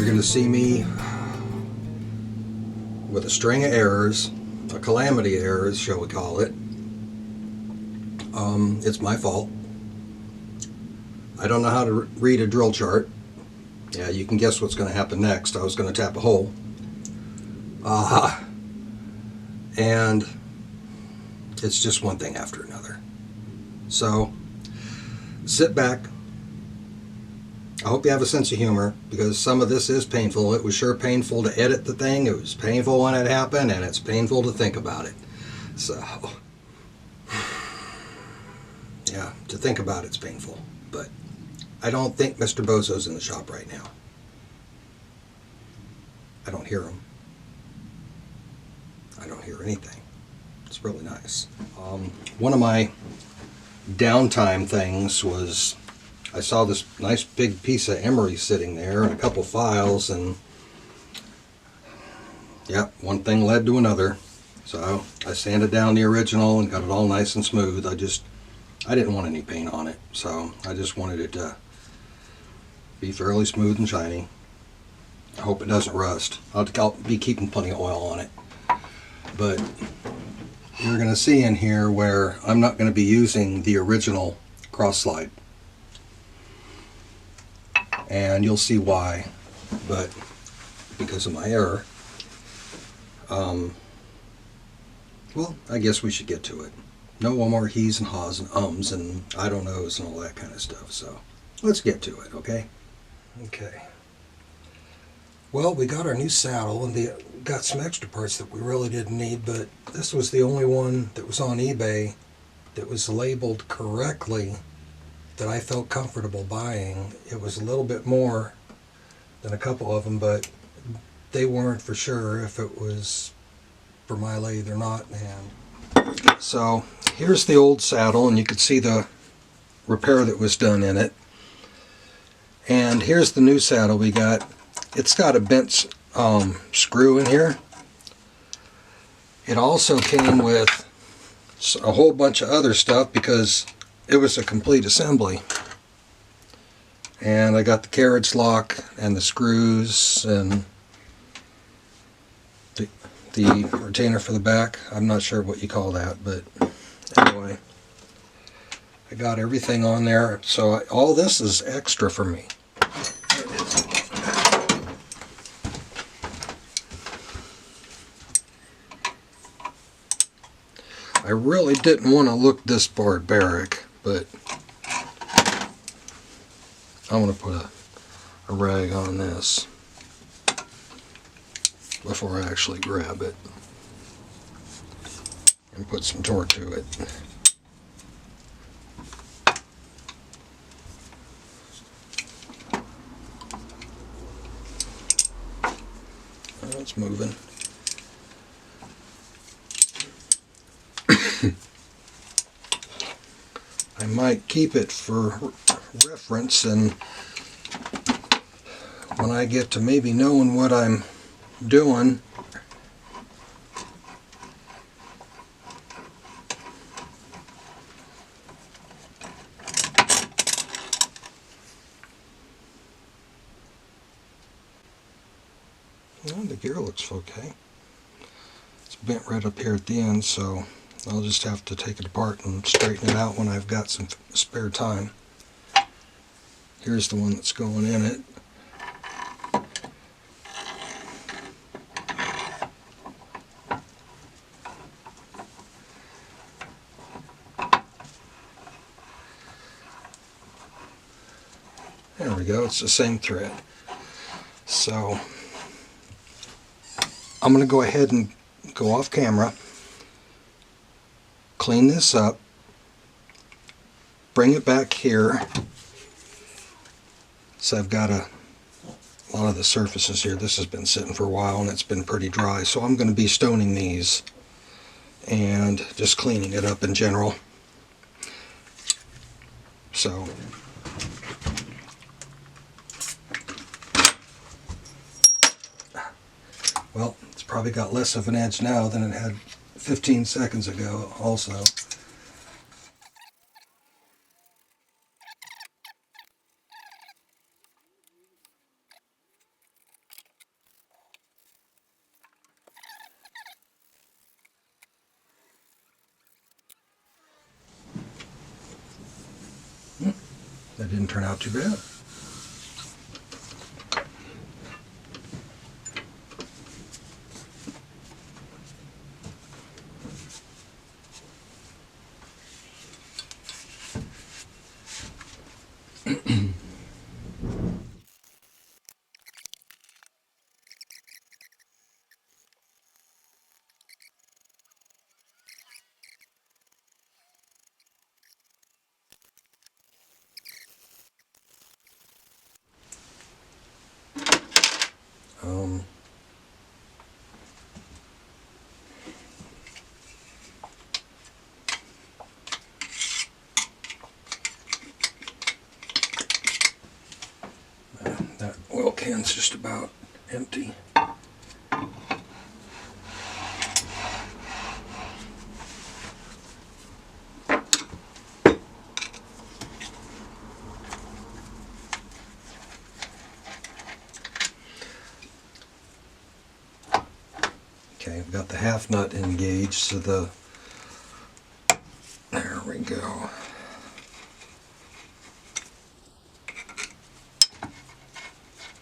You're going to see me with a string of errors, a calamity errors, shall we call it. It's my fault. I don't know how to read a drill chart. Yeah, you can guess what's going to happen next. I was going to tap a hole. And it's just one thing after another. So, sit back. I hope you have a sense of humor, because some of this is painful. It was sure painful to edit the thing. It was painful when it happened, and it's painful to think about it. So, yeah, to think about it's painful. But I don't think Mr. Bozo's in the shop right now. I don't hear him. I don't hear anything. It's really nice. One of my downtime things was I saw this nice big piece of emery sitting there and a couple files, and yeah, one thing led to another. So I sanded down the original and got it all nice and smooth. I didn't want any paint on it, so I just wanted it to be fairly smooth and shiny. I hope it doesn't rust. I'll be keeping plenty of oil on it. But you're going to see in here where I'm not going to be using the original cross slide. And you'll see why, but because of my error. Well, I guess we should get to it. No more he's and haws and ums and I don't knows and all that kind of stuff. So let's get to it, okay? Okay. Well, we got our new saddle and got some extra parts that we really didn't need, but this was the only one that was on eBay that was labeled correctly that I felt comfortable buying. It was a little bit more than a couple of them, but they weren't for sure if it was for my lathe or not. And so here's the old saddle, and you can see the repair that was done in it. And here's the new saddle we got. It's got a bent screw in here. It also came with a whole bunch of other stuff because it was a complete assembly. And I got the carriage lock and the screws and the retainer for the back. I'm not sure what you call that, but anyway, I got everything on there. So all this is extra for me. I really didn't want to look this barbaric, but I'm going to put a rag on this before I actually grab it and put some torque to it. It's moving. I might keep it for reference, and when I get to maybe knowing what I'm doing, well, the gear looks okay. It's bent right up here at the end, so I'll just have to take it apart and straighten it out when I've got some spare time. Here's the one that's going in it. There we go, it's the same thread. So I'm going to go ahead and go off camera, clean this up, bring it back here. So I've got a lot of the surfaces here. This has been sitting for a while and it's been pretty dry, so I'm going to be stoning these and just cleaning it up in general. So well, it's probably got less of an edge now than it had 15 seconds ago also. didn't turn out too bad. That oil can's just about empty. Okay, I've got the half nut engaged, so there we go.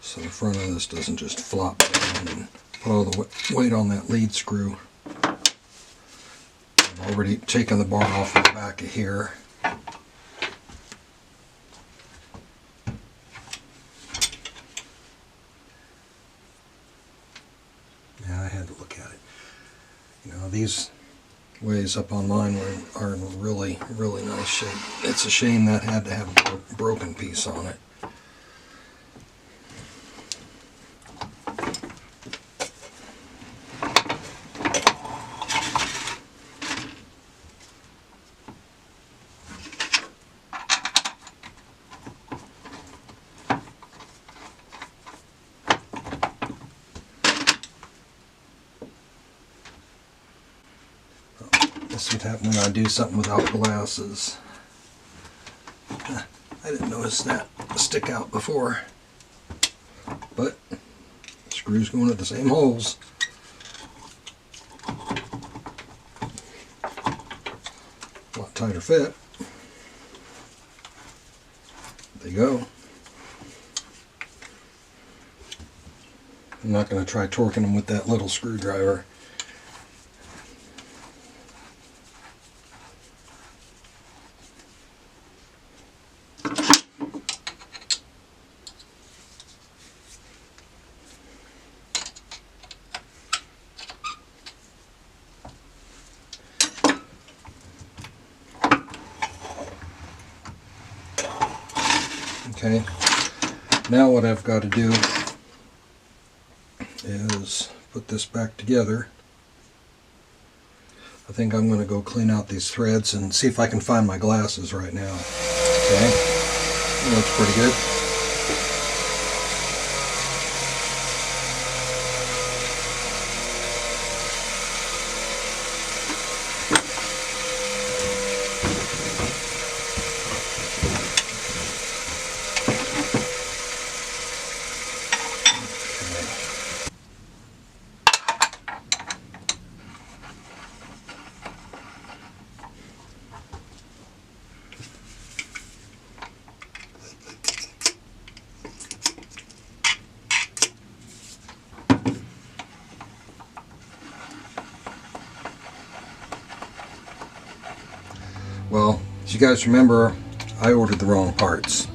So the front of this doesn't just flop down and put all the weight on that lead screw. I've already taken the bar off the back of here. Yeah, I had to look at it. You know, these ways up online are in really, really nice shape. It's a shame that had to have a broken piece on it. This would happen when I do something without glasses. I didn't notice that stick out before, but screws going at the same holes. A lot tighter fit. There you go. I'm not going to try torquing them with that little screwdriver. Okay, now what I've got to do is put this back together. I think I'm going to go clean out these threads and see if I can find my glasses right now. Okay, that looks pretty good. Well, as you guys remember, I ordered the wrong parts,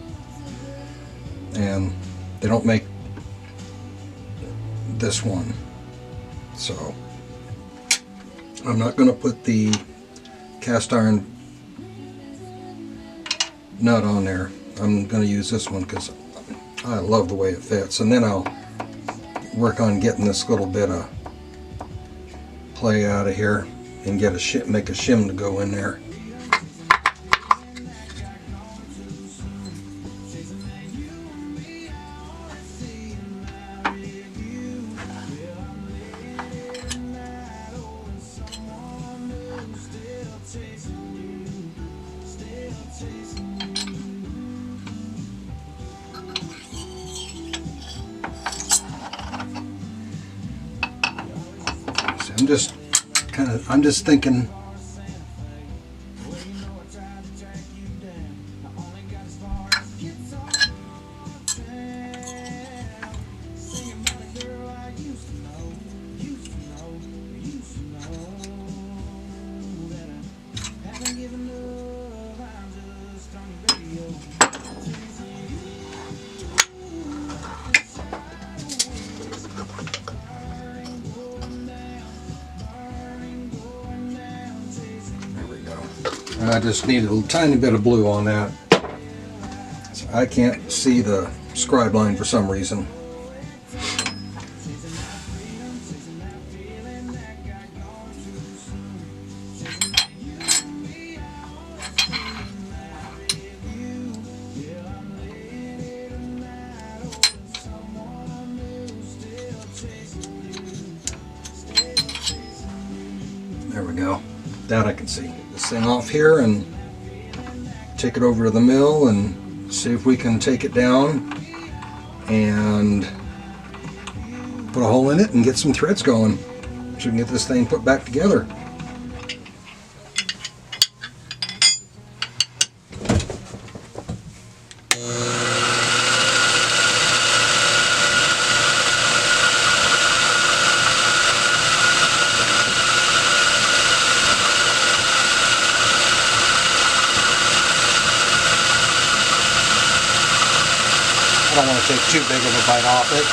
and they don't make this one, so I'm not going to put the cast iron nut on there. I'm going to use this one because I love the way it fits, and then I'll work on getting this little bit of play out of here and get make a shim to go in there. I'm just thinking, And I just need a tiny bit of blue on that. So I can't see the scribe line for some reason. There we go. That I can see. Get this thing off here and take it over to the mill and see if we can take it down and put a hole in it and get some threads going so we can get this thing put back together. I don't want to take too big of a bite off it.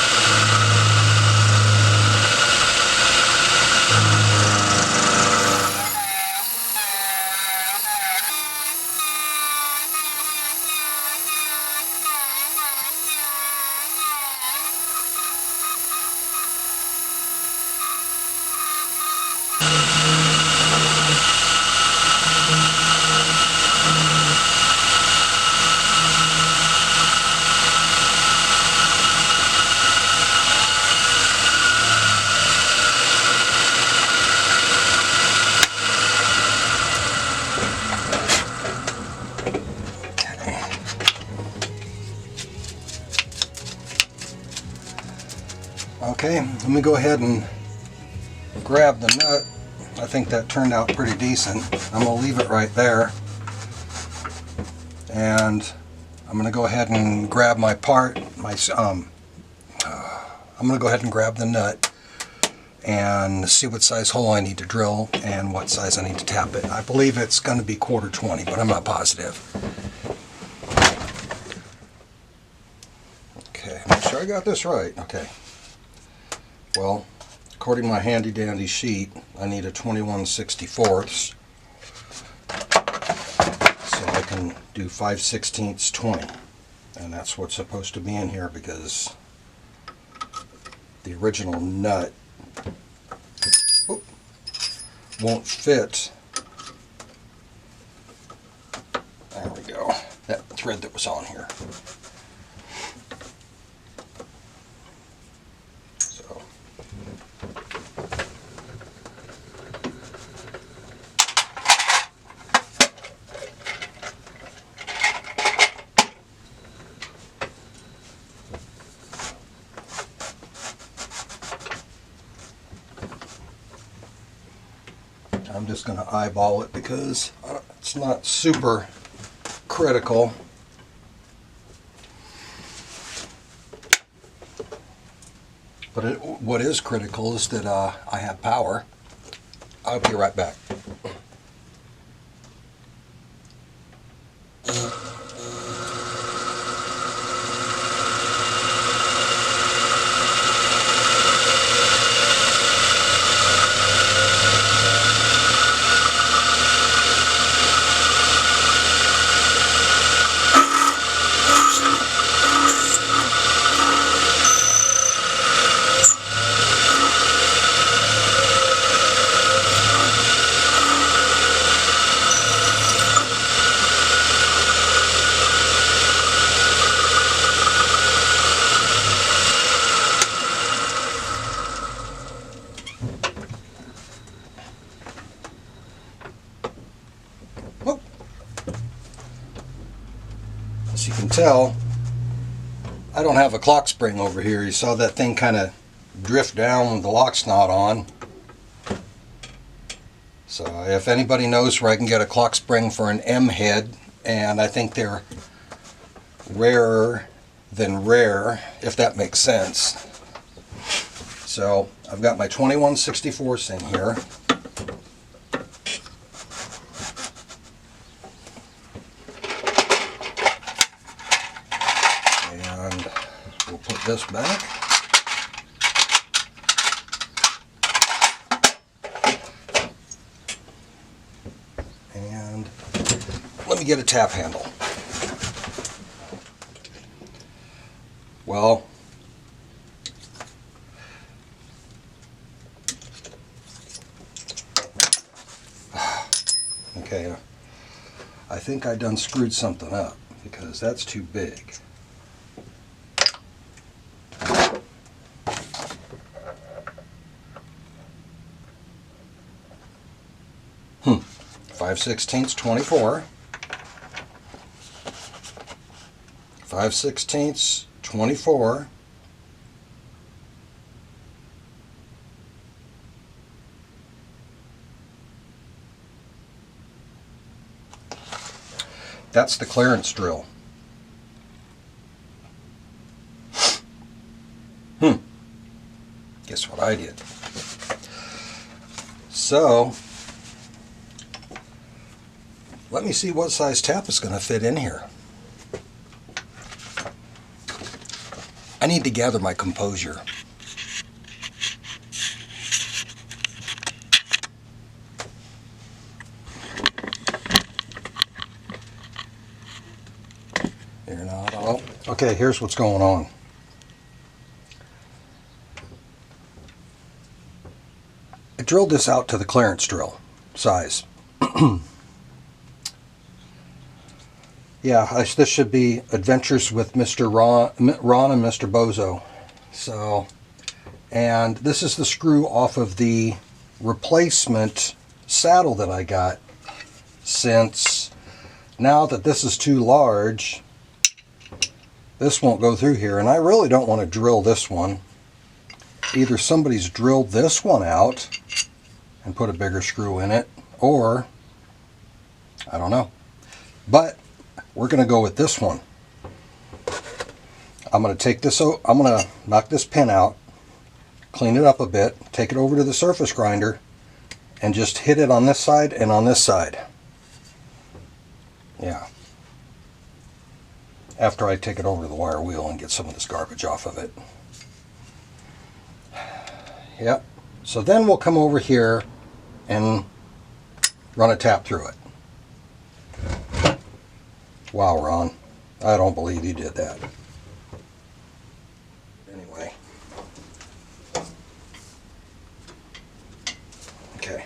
Okay, let me go ahead and grab the nut. I think that turned out pretty decent. I'm going to leave it right there. And I'm going to go ahead and grab my part. I'm going to go ahead and grab the nut and see what size hole I need to drill and what size I need to tap it. I believe it's going to be 1/4 but I'm not positive. Okay, make sure I got this right. Okay. Well, according to my handy dandy sheet, I need a 21/64, so I can do 5/16 20, and that's what's supposed to be in here because the original nut won't fit. There we go, that thread that was on here. I'm just going to eyeball it because it's not super critical. But what is critical is that I have power. I'll be right back. As you can tell, I don't have a clock spring over here. You saw that thing kind of drift down with the lock's not on. So if anybody knows where I can get a clock spring for an M head, and I think they're rarer than rare, if that makes sense. So I've got my 21/64 in here. And we'll put this back. And get a tap handle. Well, okay, I think I done screwed something up because that's too big. 5/16 24. 5/16 24. That's the clearance drill. Guess what I did? So, let me see what size tap is going to fit in here. I need to gather my composure. You're not all. Okay, here's what's going on. I drilled this out to the clearance drill size. Yeah, this should be Adventures with Mr. Ron and Mr. Bozo. So, and this is the screw off of the replacement saddle that I got, since now that this is too large, this won't go through here, and I really don't want to drill this one. Either somebody's drilled this one out and put a bigger screw in it, or I don't know. But we're going to go with this one. I'm going to take this out, I'm going to knock this pin out, clean it up a bit, take it over to the surface grinder, and just hit it on this side and on this side. Yeah. After I take it over to the wire wheel and get some of this garbage off of it. Yep. So then we'll come over here and run a tap through it. Wow, Ron. I don't believe you did that. Anyway. Okay.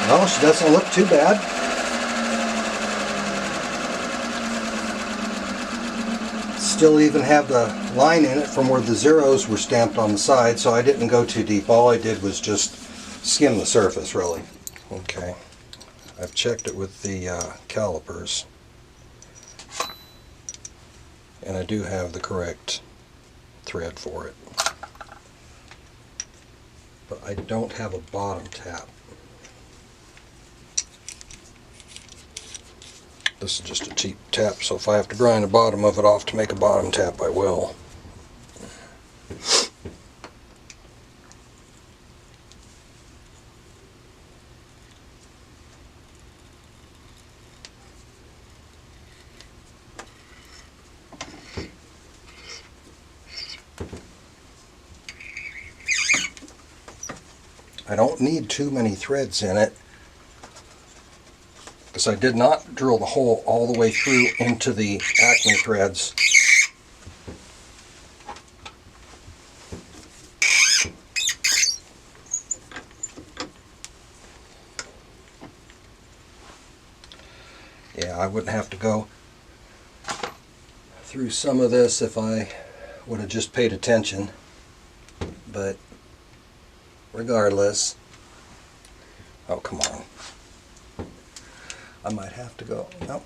Well, she doesn't look too bad. Still even have the line in it from where the zeros were stamped on the side, so I didn't go too deep. All I did was just skim the surface, really. Okay, I've checked it with the calipers, and I do have the correct thread for it. But I don't have a bottom tap. This is just a cheap tap, so if I have to grind the bottom of it off to make a bottom tap, I will. I don't need too many threads in it, because I did not drill the hole all the way through into the Acme threads. Yeah, I wouldn't have to go through some of this if I would have just paid attention, but regardless, oh come on, I might have to go, no,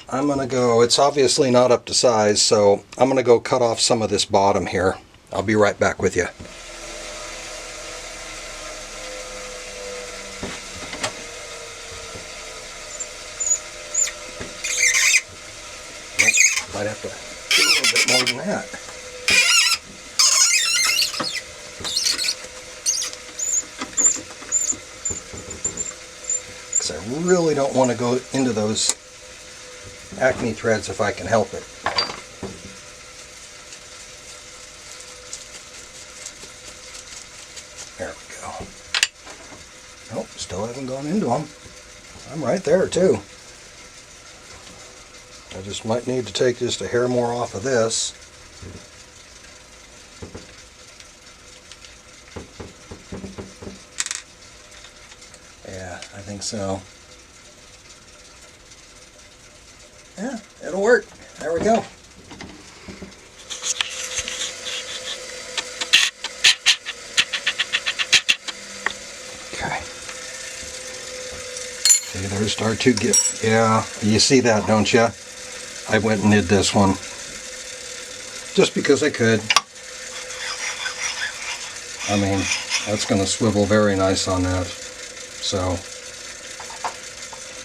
I'm gonna go, it's obviously not up to size, so I'm gonna go cut off some of this bottom here. I'll be right back with you. Nope, might have to do a little bit more than that. Because I really don't want to go into those Acme threads if I can help it. There we go. Nope, still haven't gone into them. I'm right there too. I just might need to take just a hair more off of this. Yeah, I think so. Yeah, it'll work. There we go. Okay. See, there's our two gift. Yeah, you see that, don't you? I went and did this one just because I could. I mean, that's going to swivel very nice on that. So,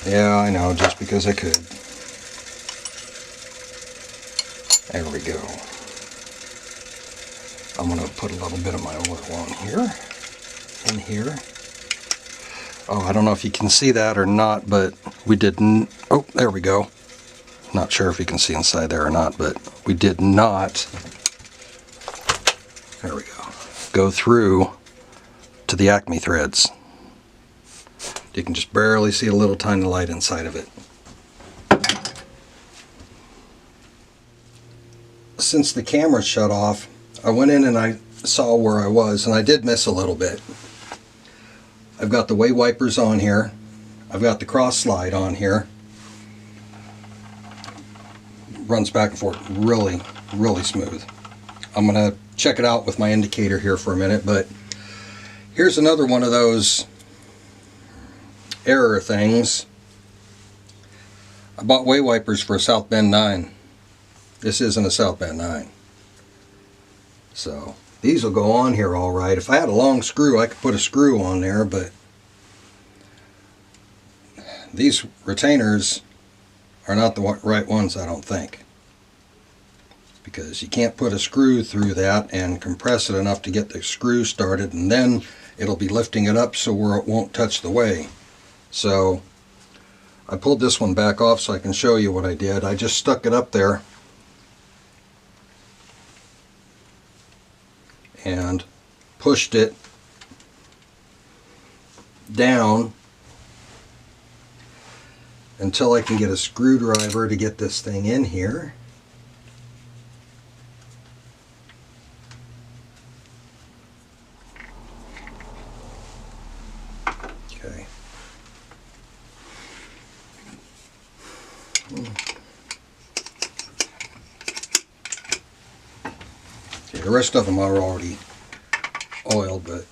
yeah, I know, just because I could. There we go. I'm going to put a little bit of my oil on here, in here. Oh, I don't know if you can see that or not, but we didn't, oh, there we go. Not sure if you can see inside there or not, but we did not, there we go through to the Acme threads. You can just barely see a little tiny light inside of it. Since the camera shut off, I went in and I saw where I was, and I did miss a little bit. I've got the way wipers on here. I've got the cross slide on here. Runs back and forth really, really smooth. I'm going to check it out with my indicator here for a minute, but here's another one of those error things. I bought way wipers for a South Bend 9. This isn't a South Bend 9. So these will go on here all right. If I had a long screw, I could put a screw on there, but these retainers are not the right ones, I don't think. Because you can't put a screw through that and compress it enough to get the screw started, and then it'll be lifting it up so where it won't touch the way. So I pulled this one back off so I can show you what I did. I just stuck it up there and pushed it down until I can get a screwdriver to get this thing in here. Okay. The rest of them are already oiled, but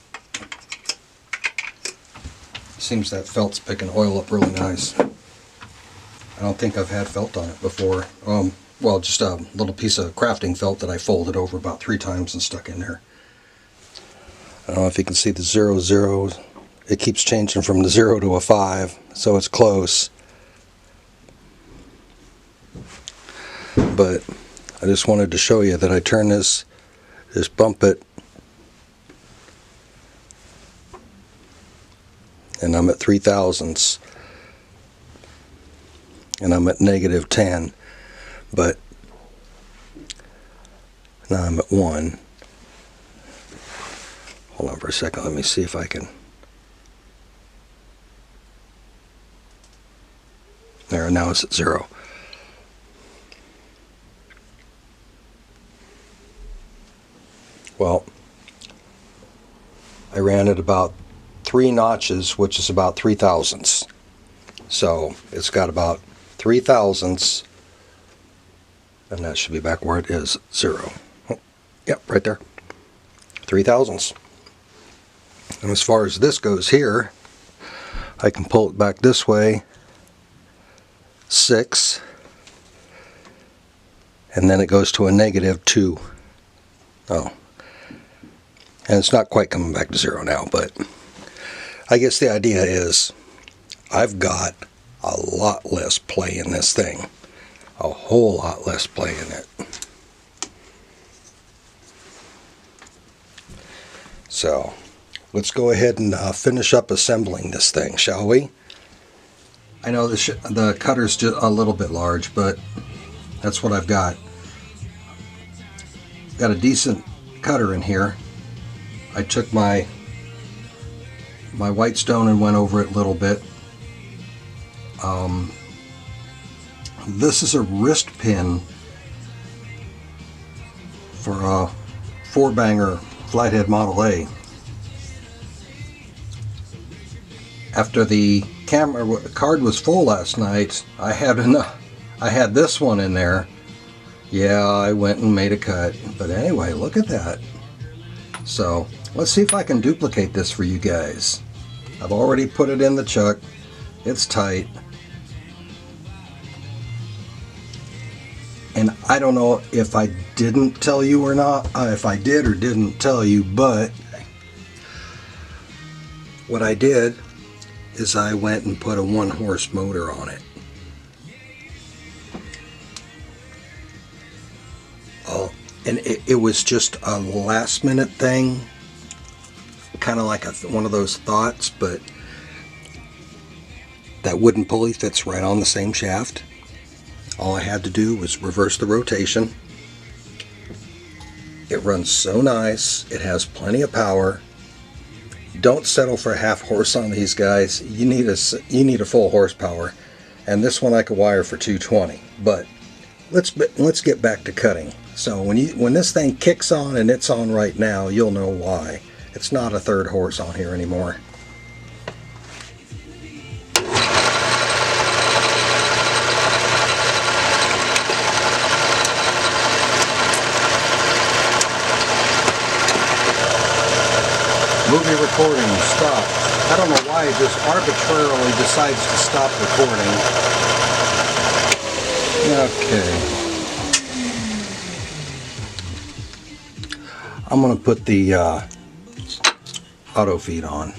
it seems that felt's picking oil up really nice. I don't think I've had felt on it before. Well, just a little piece of crafting felt that I folded over about 3 times and stuck in there. I don't know if you can see the 00. It keeps changing from the 0 to a 5, so it's close. But I just wanted to show you that I turn this, just bump it, and I'm at 3 thousandths. And I'm at -10, but now I'm at 1. Hold on for a second, let me see if I can. There, now it's at 0. Well, I ran it about 3 notches, which is about 3 thousandths. So it's got about 3 thousandths And that should be back where it is, 0. Oh, yep, right there. 3/1000ths. And as far as this goes here, I can pull it back this way, 6, and then it goes to a -2. Oh, and it's not quite coming back to 0 now, but I guess the idea is I've got a lot less play in this thing, a whole lot less play in it. So let's go ahead and finish up assembling this thing, shall we? I know the cutter's just a little bit large, but that's what I've got. Got a decent cutter in here. I took my Whitestone and went over it a little bit. This is a wrist pin for a 4-banger Flathead Model A. After the card was full last night, I had this one in there. Yeah, I went and made a cut. But anyway, look at that. So let's see if I can duplicate this for you guys. I've already put it in the chuck. It's tight. And I don't know if I didn't tell you or not, if I did or didn't tell you, but what I did is I went and put a 1-horse motor on it. Oh, and it was just a last minute thing, kind of like one of those thoughts, but that wooden pulley fits right on the same shaft. All I had to do was reverse the rotation. It runs so nice. It has plenty of power. Don't settle for a half horse on these guys. You need a full horsepower. And this one I could wire for 220. But let's get back to cutting. So when this thing kicks on, and it's on right now, you'll know why. It's not a 3rd horse on here anymore. Movie recording stopped. I don't know why it just arbitrarily decides to stop recording. Okay. I'm going to put the auto feed on.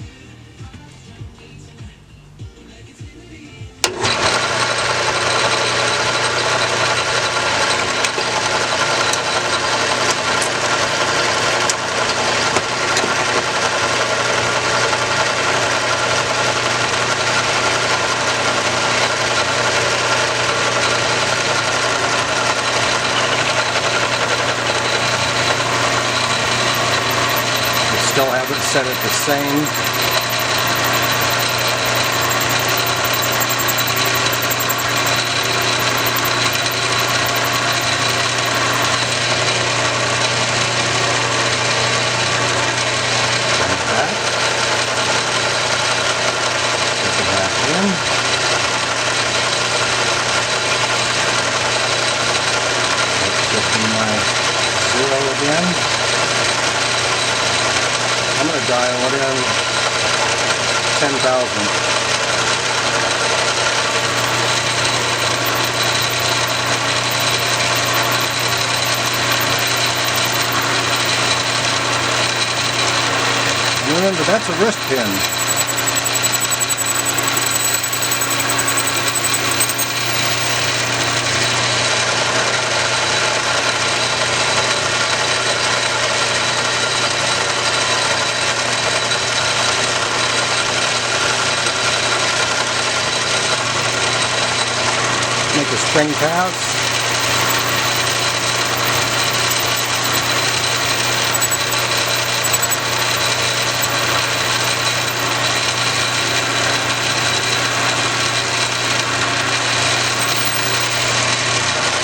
Still haven't set it the same. Like that. Put it back in. Let's get my 0 again. I'm going to dial it in 10,000. Remember, that's a wrist pin. Make a spring pass.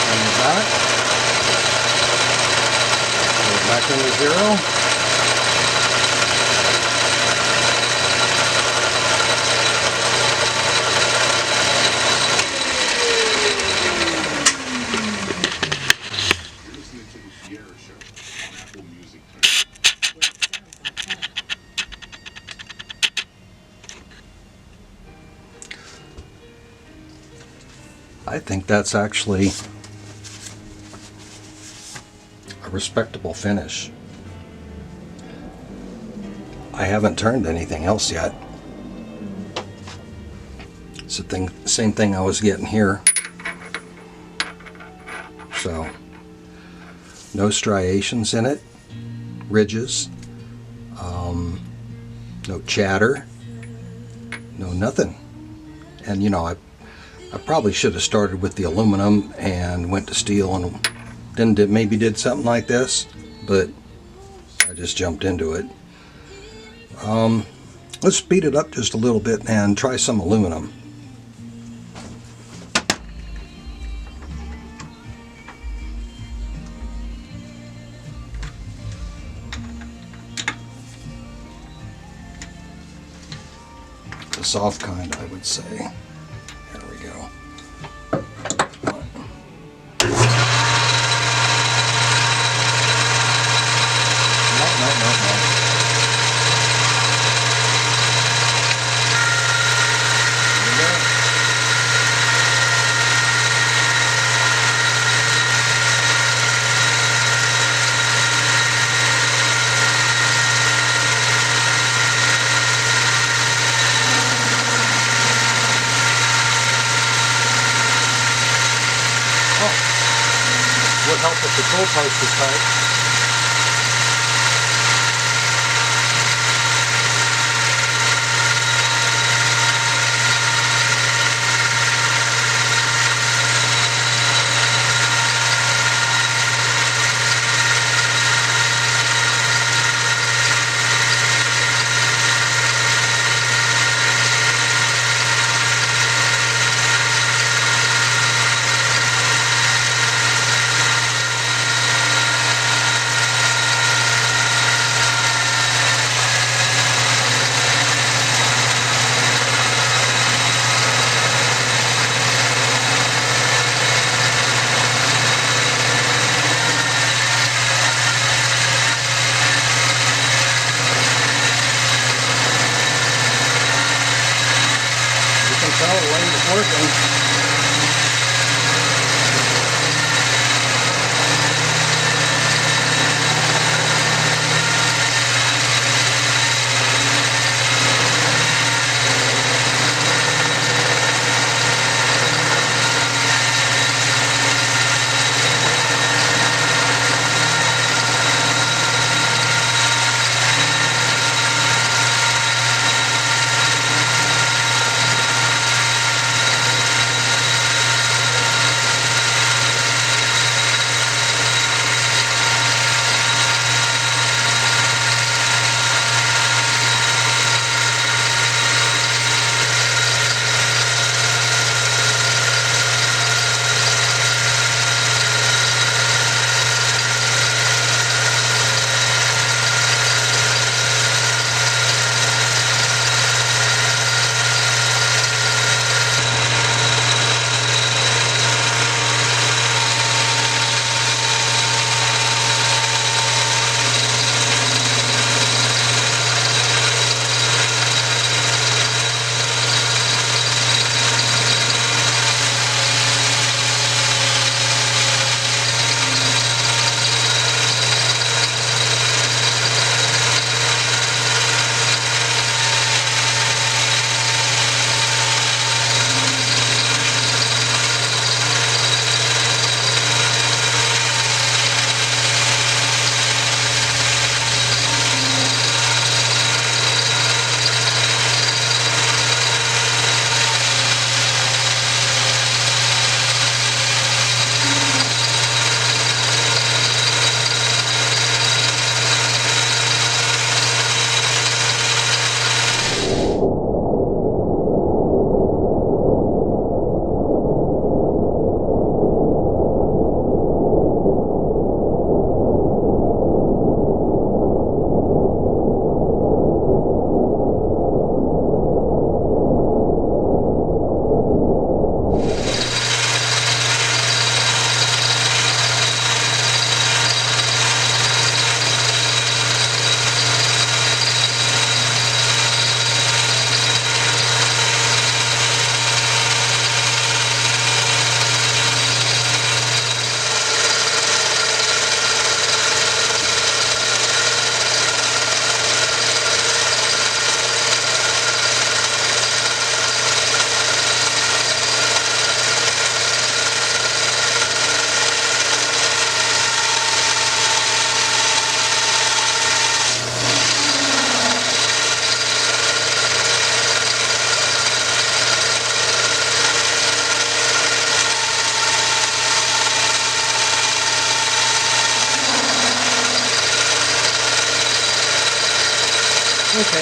And the back. Go back into 0. I think that's actually a respectable finish. I haven't turned anything else yet. It's the same thing I was getting here. So, no striations in it, ridges, no chatter, no nothing. And you know, I probably should have started with the aluminum and went to steel and then maybe did something like this, but I just jumped into it. Let's speed it up just a little bit and try some aluminum. The soft kind, I would say. There we go. No. Would help if the control post was tight. Well, the lane is working.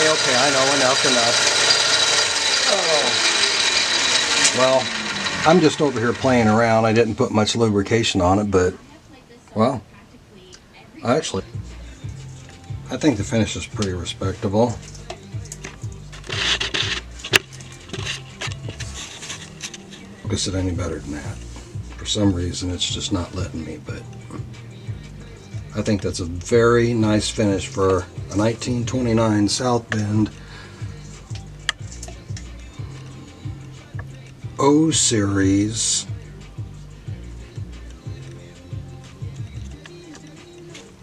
okay, I know, enough. Oh. Well, I'm just over here playing around. I didn't put much lubrication on it, but, well, actually, I think the finish is pretty respectable. Focus it any better than that. For some reason, it's just not letting me, but I think that's a very nice finish for a 1929 South Bend O Series.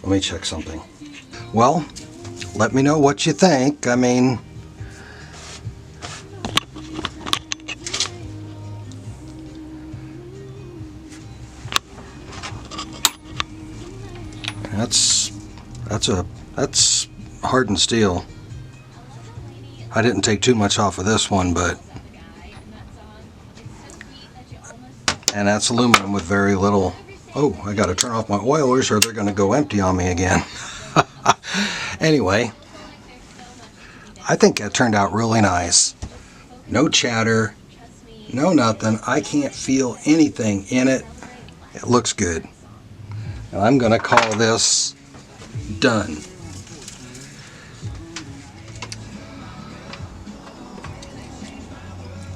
Let me check something. Well, let me know what you think. I mean, that's hardened steel. I didn't take too much off of this one, but, and that's aluminum with very little. Oh, I got to turn off my oilers or they're going to go empty on me again. Anyway, I think that turned out really nice. No chatter, no nothing. I can't feel anything in it. It looks good. And I'm going to call this done.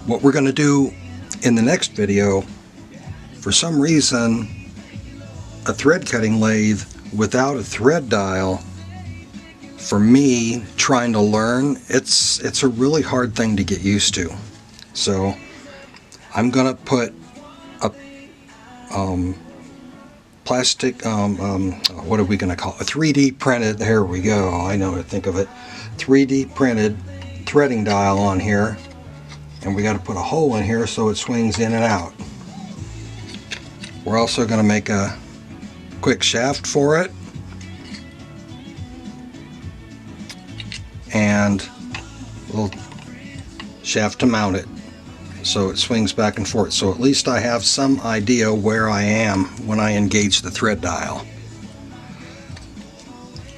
What we're going to do in the next video, for some reason, a thread cutting lathe without a thread dial, for me trying to learn, it's a really hard thing to get used to. So I'm gonna put a plastic what are we gonna call it, a 3D printed, there we go, I know how to think of it, 3D printed threading dial on here, and we got to put a hole in here so it swings in and out. We're also going to make a quick shaft for it and a little shaft to mount it so it swings back and forth, so at least I have some idea where I am when I engage the thread dial.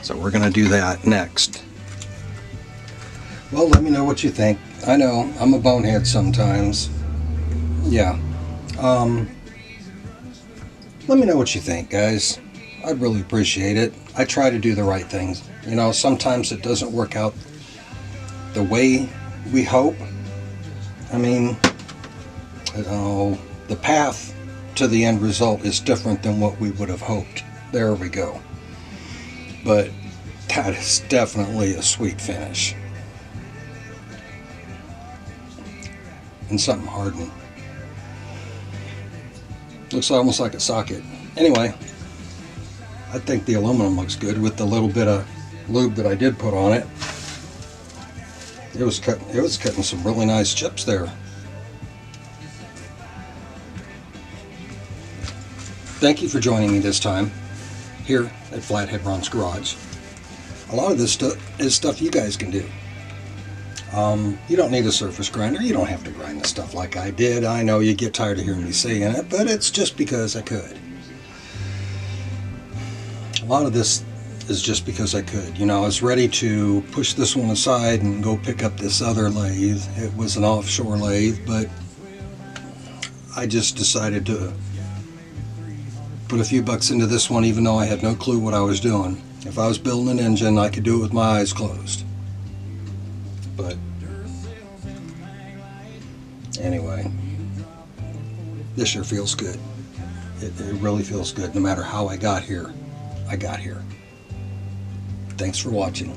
So we're going to do that next. Well, let me know what you think. I know I'm a bonehead sometimes. Yeah. Let me know what you think, guys. I'd really appreciate it. I try to do the right things. You know, sometimes it doesn't work out the way we hope. I mean, the path to the end result is different than what we would have hoped. There we go. But that is definitely a sweet finish. And something hardened. Looks almost like a socket. Anyway, I think the aluminum looks good with the little bit of lube that I did put on it. It was cutting some really nice chips there. Thank you for joining me this time here at Flathead Ron's Garage. A lot of this stuff is stuff you guys can do. You don't need a surface grinder. You don't have to grind this stuff like I did. I know you get tired of hearing me saying it, but it's just because I could. A lot of this is just because I could. You know, I was ready to push this one aside and go pick up this other lathe. It was an offshore lathe, but I just decided to put a few bucks into this one even though I had no clue what I was doing. If I was building an engine, I could do it with my eyes closed. But anyway, this sure feels good. It really feels good. No matter how I got here, I got here. Thanks for watching.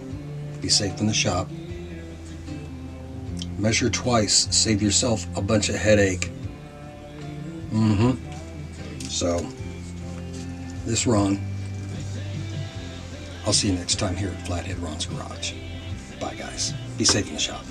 Be safe in the shop. Measure twice. Save yourself a bunch of headache. So, this Ron. I'll see you next time here at Flathead Ron's Garage. Bye, guys. Be safe in the shop.